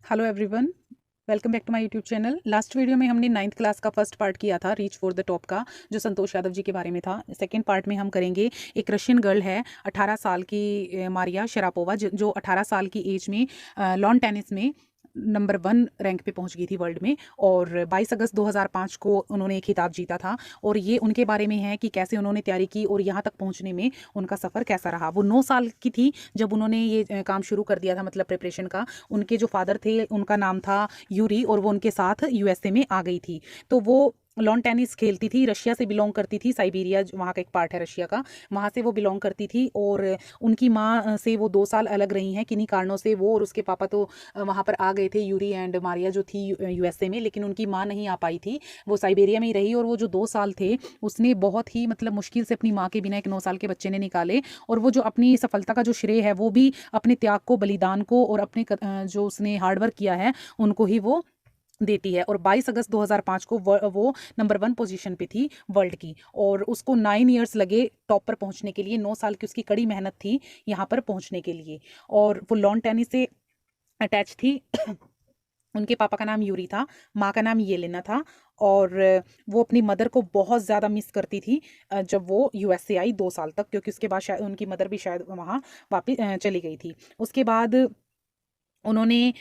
Hello everyone, welcome back to my YouTube channel. Last video में हमने 9th class का first part किया था, रीच फॉर द टॉप का, जो संतोष यादव जी के बारे में था। सेकंड पार्ट में हम करेंगे, एक रशियन गर्ल है 18 साल की, मारिया शरापोवा, जो 18 साल की एज में लॉन टेनिस में नंबर 1 रैंक पे पहुंच गई थी वर्ल्ड में, और 22 अगस्त 2005 को उन्होंने एक खिताब जीता था। और ये उनके बारे में है कि कैसे उन्होंने तैयारी की और यहाँ तक पहुँचने में उनका सफ़र कैसा रहा। वो 9 साल की थी जब उन्होंने ये काम शुरू कर दिया था, मतलब प्रिपरेशन का। उनके जो फादर थे उनका नाम था यूरी, और वो उनके साथ यूएसए में आ गई थी। तो वो लॉन टेनिस खेलती थी, रशिया से बिलोंग करती थी, साइबेरिया वहाँ का एक पार्ट है रशिया का, वहाँ से वो बिलोंग करती थी। और उनकी माँ से वो 2 साल अलग रही हैं किन्हीं कारणों से। वो और उसके पापा तो वहाँ पर आ गए थे, यूरी एंड मारिया जो थी यूएसए में, लेकिन उनकी माँ नहीं आ पाई थी, वो साइबेरिया में ही रही। और वो जो 2 साल थे उसने बहुत ही मतलब मुश्किल से अपनी माँ के बिना एक 9 साल के बच्चे ने निकाले। और वो जो अपनी सफलता का जो श्रेय है वो भी अपने त्याग को, बलिदान को, और अपने जो उसने हार्डवर्क किया है उनको ही वो देती है। और 22 अगस्त 2005 को वो नंबर 1 पोजीशन पे थी वर्ल्ड की, और उसको 9 इयर्स लगे टॉप पर पहुंचने के लिए। 9 साल की उसकी कड़ी मेहनत थी यहाँ पर पहुंचने के लिए, और वो लॉन टेनिस से अटैच थी। उनके पापा का नाम यूरी था, माँ का नाम येलेना था। और वो अपनी मदर को बहुत ज़्यादा मिस करती थी जब वो यूएसए आई 2 साल तक, क्योंकि उसके बाद शायद उनकी मदर भी शायद वहाँ वापस चली गई थी। उसके बाद उन्होंने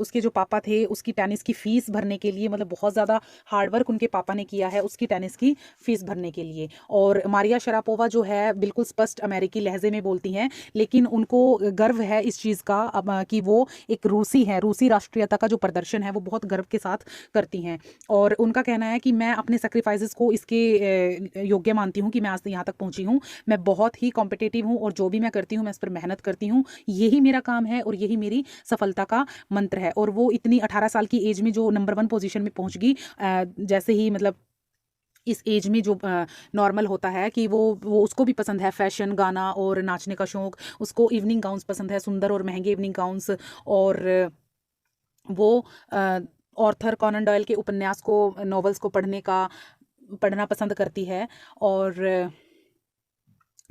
उसके जो पापा थे उसकी टेनिस की फ़ीस भरने के लिए, मतलब बहुत ज़्यादा हार्ड वर्क उनके पापा ने किया है उसकी टेनिस की फ़ीस भरने के लिए। और मारिया शरापोवा जो है बिल्कुल स्पष्ट अमेरिकी लहजे में बोलती हैं, लेकिन उनको गर्व है इस चीज़ का कि वो एक रूसी है, रूसी राष्ट्रीयता का जो प्रदर्शन है वो बहुत गर्व के साथ करती हैं। और उनका कहना है कि मैं अपने सेक्रीफाइसेस को इसके योग्य मानती हूँ कि मैं आज यहाँ तक पहुँची हूँ। मैं बहुत ही कॉम्पिटिटिव हूँ और जो भी मैं करती हूँ मैं इस पर मेहनत करती हूँ, यही मेरा काम है और यही मेरी सफलता का मंत्र है। और वो इतनी 18 साल की एज में जो नंबर 1 पोजीशन में पहुंच गई, जैसे ही मतलब इस एज में जो नॉर्मल होता है कि वो उसको भी पसंद है फैशन, गाना और नाचने का शौक। उसको इवनिंग गाउन्स पसंद है, सुंदर और महंगे इवनिंग गाउन्स। और वो ऑर्थर कॉनन डॉयल के उपन्यास को, नॉवेल्स को पढ़ना पसंद करती है। और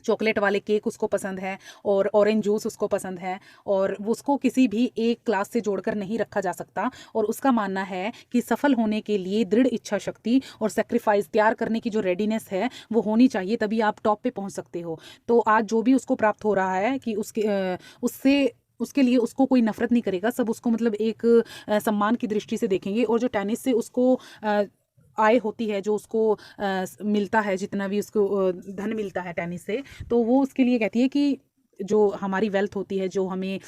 चॉकलेट वाले केक उसको पसंद है, और ऑरेंज जूस उसको पसंद है। और उसको किसी भी एक क्लास से जोड़कर नहीं रखा जा सकता। और उसका मानना है कि सफल होने के लिए दृढ़ इच्छा शक्ति और सेक्रीफाइस, त्याग करने की जो रेडीनेस है वो होनी चाहिए, तभी आप टॉप पे पहुंच सकते हो। तो आज जो भी उसको प्राप्त हो रहा है कि उससे उसके लिए उसको कोई नफरत नहीं करेगा, सब उसको मतलब एक सम्मान की दृष्टि से देखेंगे। और जो टेनिस से उसको आय होती है, जो उसको मिलता है, जितना भी उसको धन मिलता है टेनिस से, तो वो उसके लिए कहती है कि जो हमारी वेल्थ होती है, जो हमें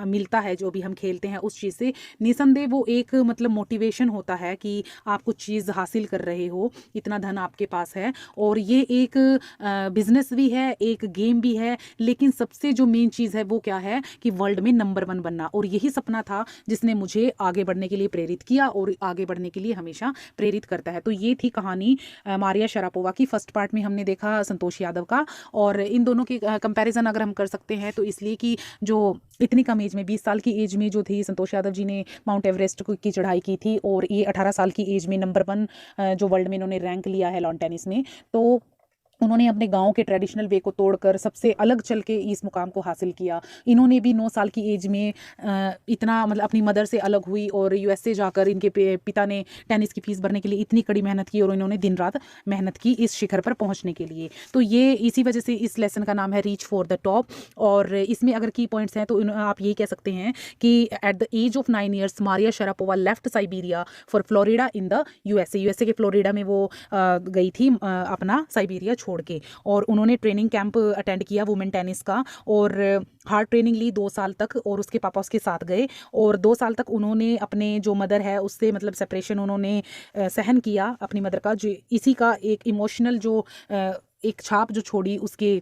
मिलता है, जो भी हम खेलते हैं उस चीज़ से, निसंदेह वो एक मतलब मोटिवेशन होता है कि आप कुछ चीज़ हासिल कर रहे हो, इतना धन आपके पास है। और ये एक बिजनेस भी है, एक गेम भी है, लेकिन सबसे जो मेन चीज़ है वो क्या है कि वर्ल्ड में नंबर 1 बनना। और यही सपना था जिसने मुझे आगे बढ़ने के लिए प्रेरित किया और आगे बढ़ने के लिए हमेशा प्रेरित करता है। तो ये थी कहानी मारिया शरापोवा की। फर्स्ट पार्ट में हमने देखा संतोष यादव का, और इन दोनों की कंपैरिजन अगर हम कर सकते हैं तो इसलिए कि जो इतनी कम एज में, 20 साल की एज में जो थी संतोष यादव जी ने माउंट एवरेस्ट की चढ़ाई की थी, और ये 18 साल की एज में नंबर 1 जो वर्ल्ड में इन्होंने रैंक लिया है लॉन टेनिस में। तो उन्होंने अपने गांव के ट्रेडिशनल वे को तोड़कर सबसे अलग चल के इस मुकाम को हासिल किया। इन्होंने भी 9 साल की एज में इतना मतलब अपनी मदर से अलग हुई, और यूएसए जाकर इनके पिता ने टेनिस की फीस भरने के लिए इतनी कड़ी मेहनत की, और इन्होंने दिन रात मेहनत की इस शिखर पर पहुंचने के लिए। तो ये इसी वजह से इस लेसन का नाम है रीच फॉर द टॉप। और इसमें अगर की पॉइंट्स हैं तो आप यही कह सकते हैं कि at the age of 9 years Maria Sharapova left Siberia for Florida in the USA के फ्लोरिडा में वो गई थी अपना साइबेरिया छोड़ के। और उन्होंने ट्रेनिंग कैंप अटेंड किया वुमेन टेनिस का, और हार्ड ट्रेनिंग ली 2 साल तक, और उसके पापा उसके साथ गए। और 2 साल तक उन्होंने अपने जो मदर है उससे मतलब सेपरेशन उन्होंने सहन किया अपनी मदर का, जो इसी का एक इमोशनल जो एक छाप जो छोड़ी उसके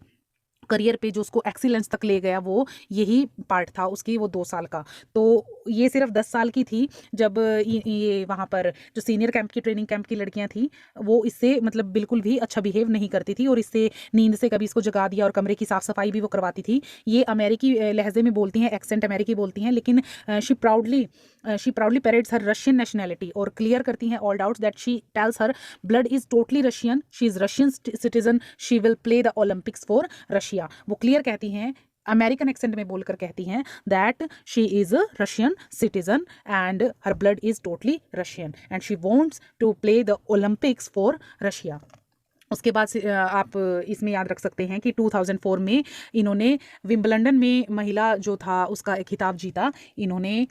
करियर पे, जो उसको एक्सीलेंस तक ले गया, वो यही पार्ट था उसकी, वो 2 साल का। तो ये सिर्फ 10 साल की थी जब ये वहाँ पर जो सीनियर कैंप की, ट्रेनिंग कैंप की लड़कियाँ थी, वो इससे मतलब बिल्कुल भी अच्छा बिहेव नहीं करती थी, और इससे नींद से कभी इसको जगा दिया, और कमरे की साफ सफाई भी वो करवाती थी। ये अमेरिकी लहजे में बोलती हैं, एक्सेंट अमेरिकी बोलती हैं, लेकिन she proudly parades her Russian nationality, और क्लियर करती हैं all doubts that she tells her blood is totally Russian, she is Russian citizen, she will play the Olympics for Russia. वो क्लियर कहती हैं अमेरिकन एक्सेंट में बोलकर कहती हैं that she is a Russian citizen and her blood is totally Russian and she wants to play the Olympics for Russia. उसके बाद आप इसमें याद रख सकते हैं कि 2004 में इन्होंने विंबलडन में महिला जो था उसका एक खिताब जीता, इन्होंने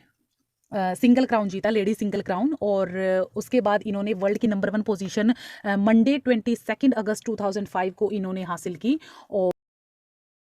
सिंगल क्राउन जीता, लेडी सिंगल क्राउन। और उसके बाद इन्होंने वर्ल्ड की नंबर 1 पोजीशन मंडे 22 अगस्त 2005 को इन्होंने हासिल की। और